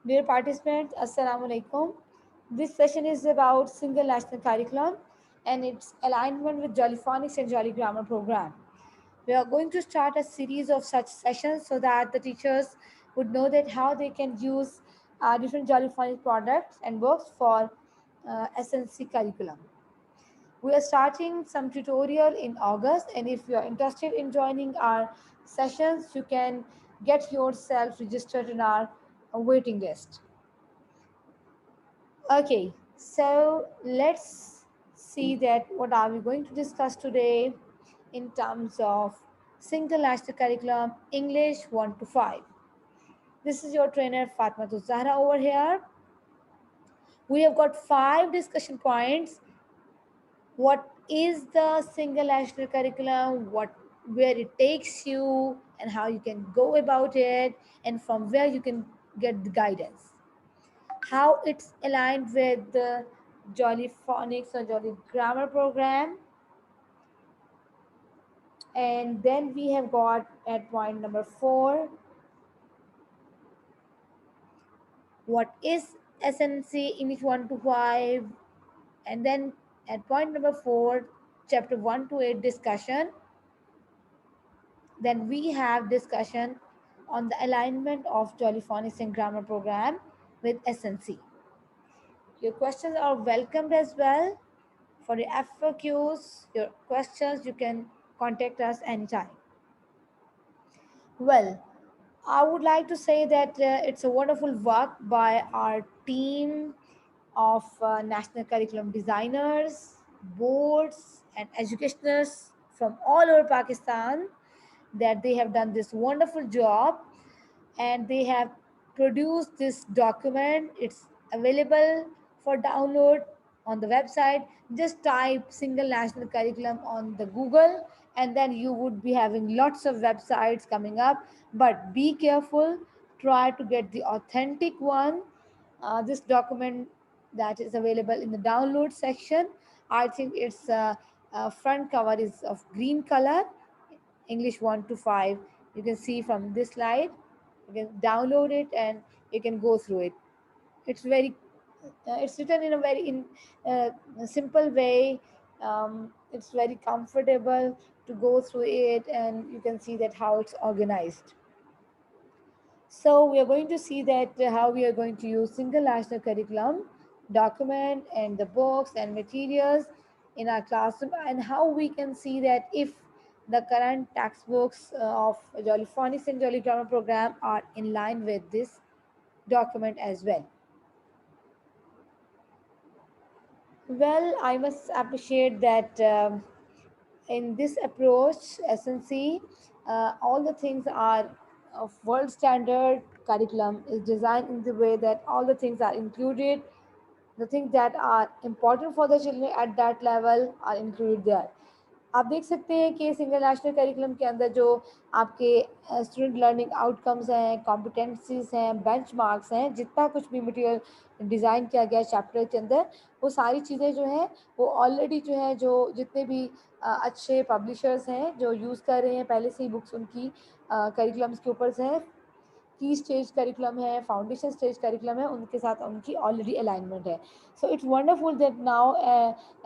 Dear participants, Assalamu alaikum. This session is about single national curriculum and its alignment with Jolly Phonics and Jolly Grammar program. We are going to start a series of such sessions so that the teachers would know that how they can use different Jolly Phonics products and works for SNC curriculum. We are starting some tutorial in August, and if you are interested in joining our sessions, you can get yourself registered in our waiting list. Okay, so let's see that what are we going to discuss today in terms of single national curriculum English 1 to 5. This is your trainer Fatma Zahra over here. We have got 5 discussion points. What is the single national curriculum, what where it takes you and how you can go about it, and from where you can get the guidance, how it's aligned with the Jolly Phonics or Jolly Grammar program. And then we have got at point number 4, what is SNC English 1 to 5. And then at point number 4, chapter 1 to 8 discussion. Then we have discussion on the alignment of Jolly Phonics and Grammar program with SNC. Your questions are welcomed as well. For your FAQs, your questions, you can contact us anytime. Well, I would like to say that it's a wonderful work by our team of national curriculum designers, boards, and educationers from all over Pakistan, that they have done this wonderful job and they have produced this document. It's available for download on the website. Just type single national curriculum on the Google, and then you would be having lots of websites coming up. But be careful, try to get the authentic one. This document that is available in the download section, I think its front cover is of green color, English 1 to 5. You can see from this slide. You can download it and you can go through it. It's very, it's written in a very uh, simple way. It's very comfortable to go through it, and you can see that how it's organized. So we are going to see that how we are going to use single national curriculum document and the books and materials in our classroom, and how we can see that if the current textbooks of Jolly Phonics and Jolly Grammar program are in line with this document as well. Well, I must appreciate that in this approach, SNC, all the things are of world standard. Curriculum is designed in the way that all the things are included. The things that are important for the children at that level are included there. आप देख सकते हैं कि single national curriculum के अंदर जो आपके student learning outcomes हैं, कॉम्पिटेंसीज हैं, बेंचमार्क्स हैं, जितना कुछ भी मटेरियल डिज़ाइन किया गया है चैप्टर के अंदर, वो सारी चीज़ें जो हैं वो ऑलरेडी जो है, जो जितने भी अच्छे पब्लिशर्स हैं जो यूज़ कर रहे हैं पहले से ही बुक्स उनकी करिकुलम्स के ऊपर से हैं, की स्टेज करिकुलम है, फाउंडेशन स्टेज करिकुलम है, उनके साथ उनकी ऑलरेडी अलाइनमेंट है. So it's wonderful that now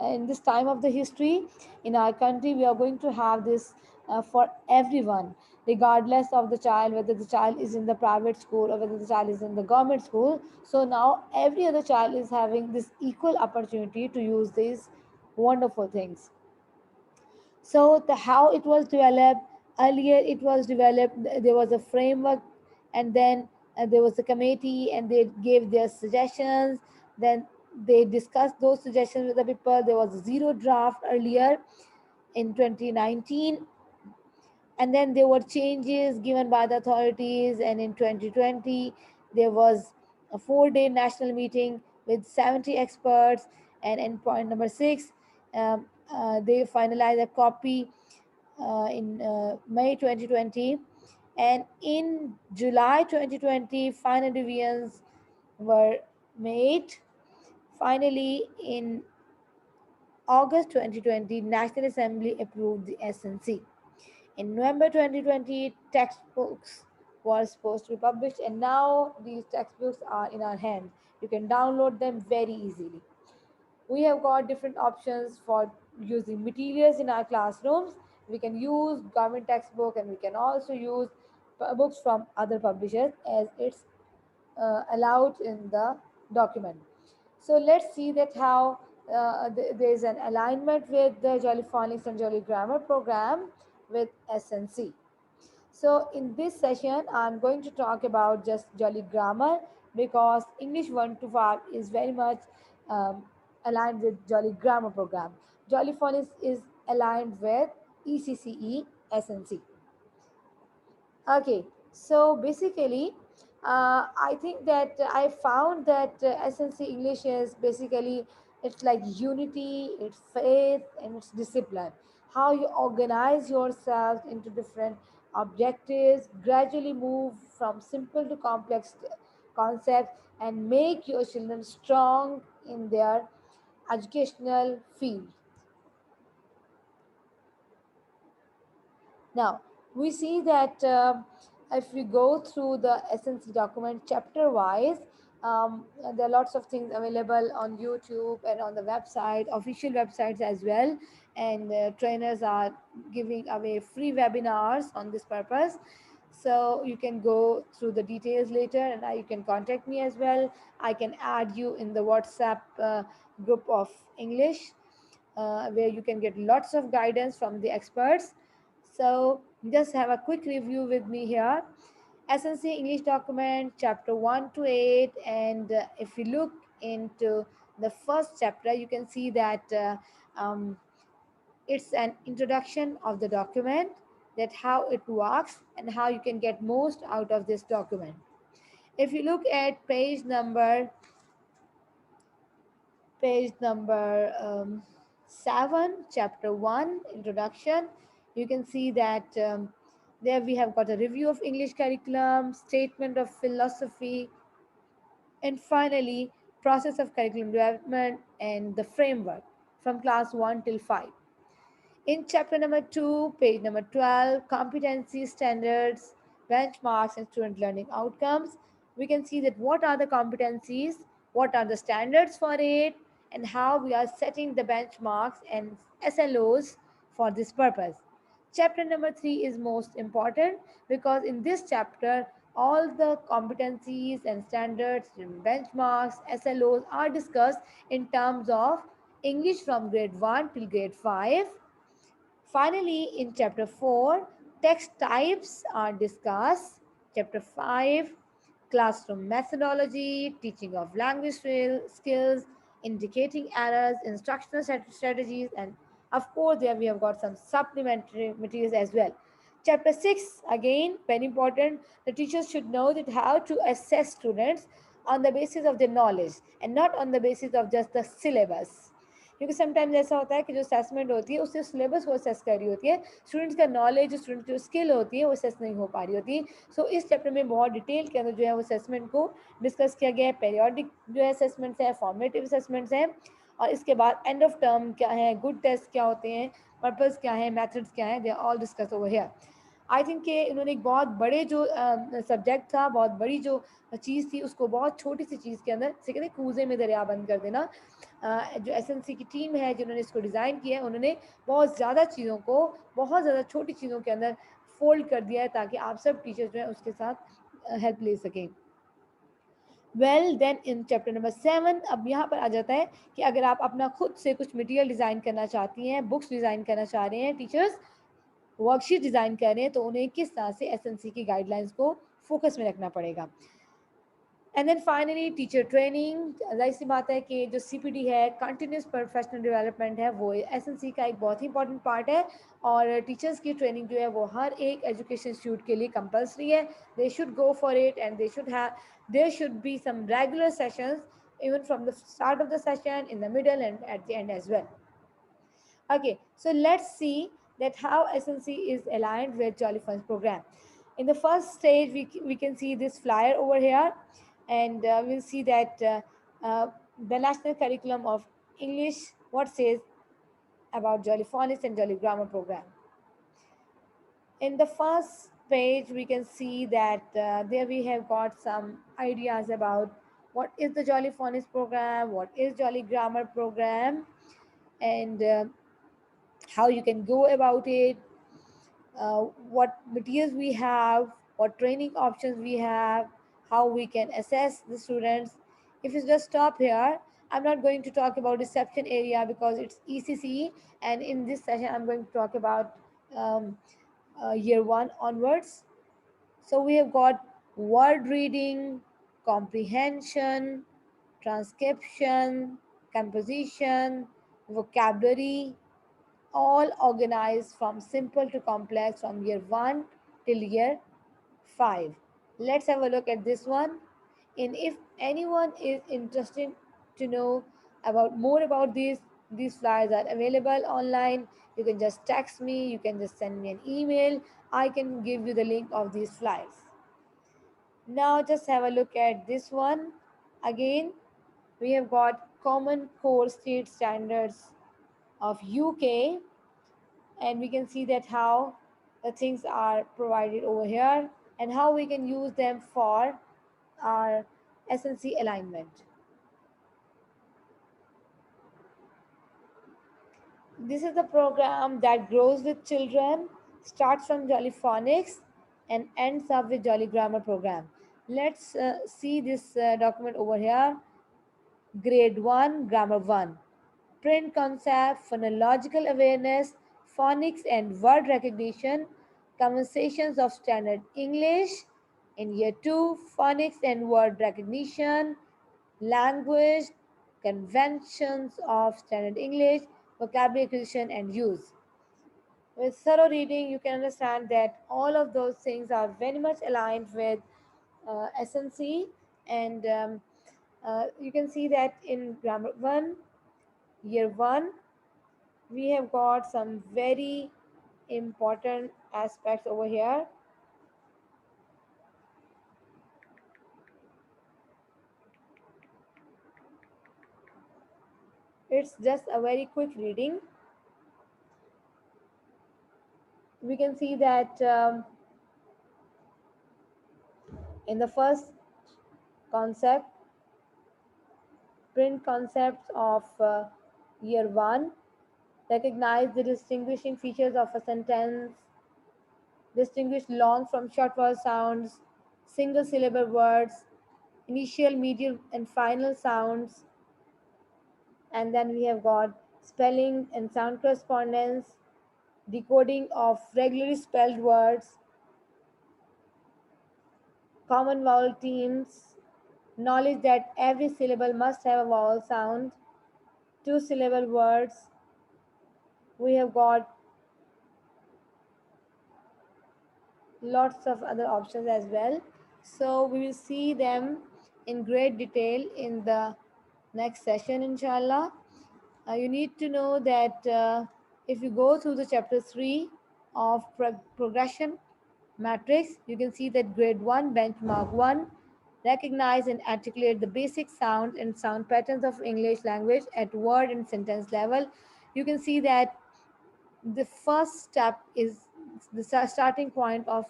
in this time of the history in our country, we are going to have this for everyone, regardless of the child, whether the child is in the private school or whether the child is in the government school. So now every other child is having this equal opportunity to use these wonderful things. So the how it was developed, earlier it was developed, there was a framework, and then there was a committee and they gave their suggestions. Then they discussed those suggestions with the people. There was a zero draft earlier in 2019, and then there were changes given by the authorities, and in 2020 there was a 4-day national meeting with 70 experts. And in point number 6, they finalized a copy in May 2020, and in July 2020 final revisions were made. Finally, in August 2020, National Assembly approved the SNC. In November 2020, textbooks was supposed to be published, and now these textbooks are in our hand. You can download them very easily. We have got different options for using materials in our classrooms. We can use government textbook, and we can also use books from other publishers as it's allowed in the document. So let's see that how there is an alignment with the Jolly Phonics and Jolly Grammar program with SNC. So in this session, I'm going to talk about just Jolly Grammar because English 1 to 5 is very much um, aligned with Jolly Grammar program. Jolly Phonics is aligned with ECCE SNC. Okay, so basically, I think that I found that SNC English is basically it's like unity, it's faith, and it's discipline. How you organize yourself into different objectives, gradually move from simple to complex concepts, and make your children strong in their educational field. Now, we see that if we go through the SNC document chapter wise, there are lots of things available on YouTube and on the website, official websites as well. And trainers are giving away free webinars on this purpose. So you can go through the details later, and you can contact me as well. I can add you in the WhatsApp group of English, where you can get lots of guidance from the experts. So just have a quick review with me here. SNC English document, chapter 1 to 8. And if you look into the first chapter, you can see that it's an introduction of the document, that how it works and how you can get most out of this document. If you look at page number 7, chapter 1, introduction, you can see that there we have got a review of English curriculum, statement of philosophy, and finally process of curriculum development and the framework from class 1 till 5. In chapter number 2, page number 12, competency standards, benchmarks, and student learning outcomes, we can see that what are the competencies, what are the standards for it, and how we are setting the benchmarks and SLOs for this purpose. Chapter number 3 is most important because in this chapter, all the competencies and standards, and benchmarks, SLOs are discussed in terms of English from grade 1 till grade 5. Finally, in chapter 4, text types are discussed. Chapter 5, classroom methodology, teaching of language skills, indicating errors, instructional strategies, and of course, there we have got some supplementary materials as well. Chapter 6, again, very important. The teachers should know that how to assess students on the basis of their knowledge and not on the basis of just the syllabus. क्योंकि sometimes ऐसा होता है कि जो assessment होती है उससे syllabus को असेस कर रही होती है, स्टूडेंट्स का नॉलेज, स्टूडेंट की स्किल होती है वो असेस नहीं हो पा रही होती. सो इस चैप्टर में बहुत डिटेल के अंदर जो है वो असेसमेंट को डिस्कस किया गया है. पेरियोडिक जो है असेसमेंट्स है, फॉर्मेटिव असेसमेंट्स हैं, और इसके बाद एंड ऑफ टर्म क्या है, गुड टेस्ट क्या होते हैं, पर्पस क्या है, मेथड्स क्या है, they are all discuss over here. I think कि इन्होंने एक बहुत बड़े जो सब्जेक्ट था, बहुत बड़ी जो चीज़ थी, उसको बहुत छोटी सी चीज़ के अंदर से कहते हैं कूजे में दरिया बंद कर देना. जो एसएनसी की टीम है जिन्होंने इसको डिज़ाइन किया है, उन्होंने बहुत ज़्यादा चीज़ों को बहुत ज़्यादा छोटी चीज़ों के अंदर फोल्ड कर दिया है ताकि आप सब टीचर्स जो है उसके साथ हेल्प ले सकें. Well then in chapter number 7 अब यहाँ पर आ जाता है कि अगर आप अपना खुद से कुछ मटेरियल डिज़ाइन करना चाहती हैं, बुक्स डिज़ाइन करना चाह रहे हैं, टीचर्स वर्कशीट डिज़ाइन कर रहे हैं, तो उन्हें किस तरह से एसएनसी की गाइडलाइंस को फोकस में रखना पड़ेगा. And then finally teacher training. जाहिर सी बात है कि जो सीपीडी है, कंटिन्यूस प्रोफेशनल डेवलपमेंट है, वो एसएनसी का एक बहुत ही इंपॉर्टेंट पार्ट है. और टीचर्स की ट्रेनिंग जो है वो हर एक एजुकेशन इंस्टीट्यूट के लिए कंपलसरी है. They should go for it and they should have there should be some regular sessions even from the start of the session, in the middle, and at the end as well. Okay, so let's see that how SNC is aligned with Jolly Funds program. In the first stage, we can see this flyer over here, and we'll see that the national curriculum of English, what says about Jolly Phonics and Jolly Grammar program. In the first page, we can see that there we have got some ideas about what is the Jolly Phonics program, what is Jolly Grammar program, and how you can go about it, what materials we have, what training options we have, how we can assess the students. If you just stop here, I'm not going to talk about reception area because it's ECC, and in this session, I'm going to talk about um, year one onwards. So we have got word reading, comprehension, transcription, composition, vocabulary, all organized from simple to complex from year 1 till year 5. Let's have a look at this one. And if anyone is interested to know about more about these flyers are available online. You can just text me, you can just send me an email. I can give you the link of these flyers. Now just have a look at this one. Again, we have got common core state standards of UK, and we can see that how the things are provided over here and how we can use them for our SNC alignment. This is the program that grows with children, starts from Jolly Phonics and ends up with Jolly Grammar program. Let's see this document over here. Grade 1, Grammar 1. Print concept, phonological awareness, phonics and word recognition, conversations of standard English. In year 2, phonics and word recognition, language, conventions of standard English, vocabulary acquisition and use. With thorough reading, you can understand that all of those things are very much aligned with SNC, and you can see that in Grammar 1, year 1, we have got some very important aspects over here. It's just a very quick reading. We can see that in the first concept, print concepts of year 1, recognize the distinguishing features of a sentence, distinguish long from short vowel sounds, single syllable words, initial, medial, and final sounds. And then we have got spelling and sound correspondence, decoding of regularly spelled words, common vowel themes, knowledge that every syllable must have a vowel sound, two syllable words. We have got lots of other options as well. So we will see them in great detail in the next session, inshallah. You need to know that if you go through the chapter 3 of progression matrix, you can see that grade 1, benchmark 1, recognize and articulate the basic sounds and sound patterns of English language at word and sentence level. You can see that the first step is the starting point of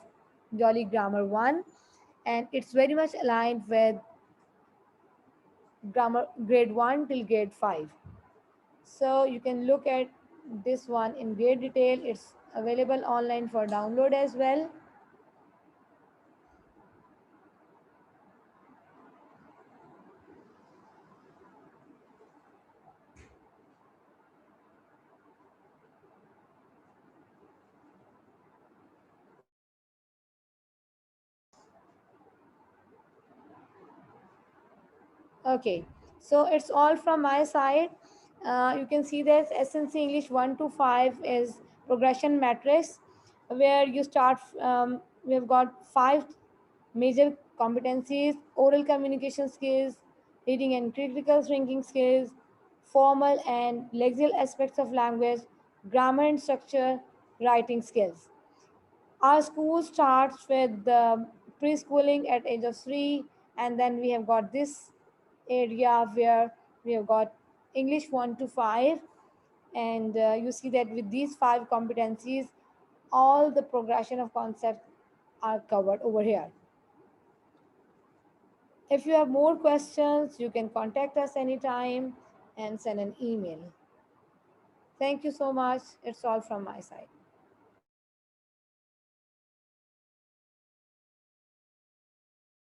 Jolly Grammar 1, and it's very much aligned with grammar grade 1 till grade 5. So you can look at this one in great detail. It's available online for download as well. Okay, so it's all from my side. You can see that SNC English 1 to 5 is progression matrix, where you start. We've got 5 major competencies: oral communication skills, reading and critical thinking skills, formal and lexical aspects of language, grammar and structure, writing skills. Our school starts with the preschooling at age of 3, and then we have got this area where we have got English 1 to 5, and you see that with these 5 competencies, all the progression of concepts are covered over here. If you have more questions, you can contact us anytime and send an email. Thank you so much. It's all from my side.